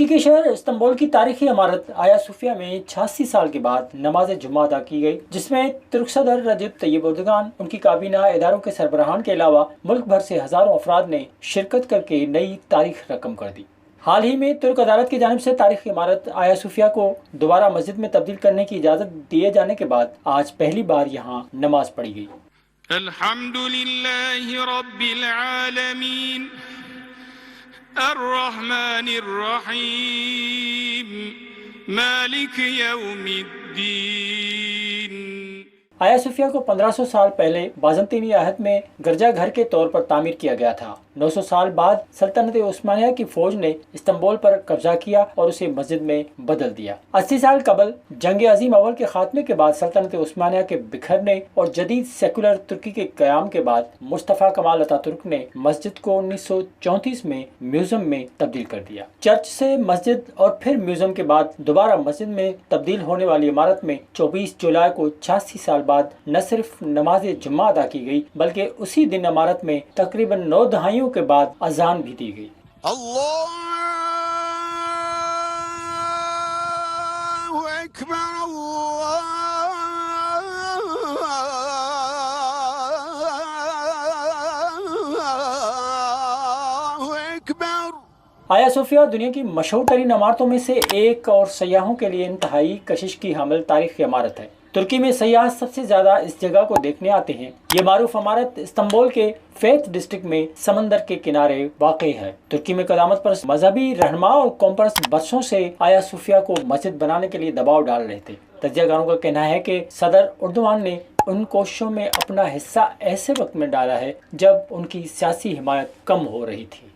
ترکی کے شہر استنبول کی تاریخی عمارت آیا صوفیہ میں 86 سال کے بعد نماز جمعہ ادا کی گئی، جس میں ترک صدر رجب طیب اردگان، ان کی کابینہ، اداروں کے سربراہان کے علاوہ ملک بھر سے ہزاروں افراد نے شرکت کر کے نئی تاریخ رقم کر دی۔ حال ہی میں ترک عدالت کی جانب سے تاریخی عمارت آیا صوفیہ کو دوبارہ مسجد میں تبدیل کرنے کی اجازت دیے جانے کے بعد آج پہلی بار یہاں نماز پڑھی گئی۔ الحمد للہ رب العالمین الرحمن الرحیم مالک یوم الدین۔ آیا صوفیہ کو 1500 سال پہلے بازنطینی عہد میں گرجا گھر کے طور پر تعمیر کیا گیا تھا۔ 900 سال بعد سلطنت عثمانیہ کی فوج نے استنبول پر قبضہ کیا اور اسے مسجد میں بدل دیا۔ 80 سال قبل جنگ عظیم اول کے خاتمے کے بعد سلطنت عثمانیہ کے بکھرنے اور جدید سیکولر ترکی کے قیام کے بعد مصطفیٰ کمال اتاترک نے مسجد کو 1934 میں میوزیم میں تبدیل کر دیا۔ چرچ سے مسجد اور پھر میوزیم کے بعد دوبارہ مسجد میں تبدیل ہونے والی عمارت میں 24 جولائی کو 86 سال بعد نہ صرف نماز جمعہ ادا کی گئی بلکہ اسی دن عمارت میں تقریباً 9 دہائیوں کے بعد اذان بھی دی گئی۔ اللہ اکبر اللہ اکبر۔ آیا صوفیہ دنیا کی مشہور ترین عمارتوں میں سے ایک اور سیاحوں کے لیے انتہائی کشش کی حامل تاریخی عمارت ہے۔ ترکی میں سیاح سب سے زیادہ اس جگہ کو دیکھنے آتے ہیں۔ یہ معروف عمارت استنبول کے فیتھ ڈسٹرکٹ میں سمندر کے کنارے واقع ہے۔ ترکی میں قدامت پرست مذہبی رہنما اور قوم پرست برسوں سے آیا صوفیہ کو مسجد بنانے کے لیے دباؤ ڈال رہے تھے۔ تجزیہ کاروں کا کہنا ہے کہ صدر اردوان نے ان کوششوں میں اپنا حصہ ایسے وقت میں ڈالا ہے جب ان کی سیاسی حمایت کم ہو رہی تھی۔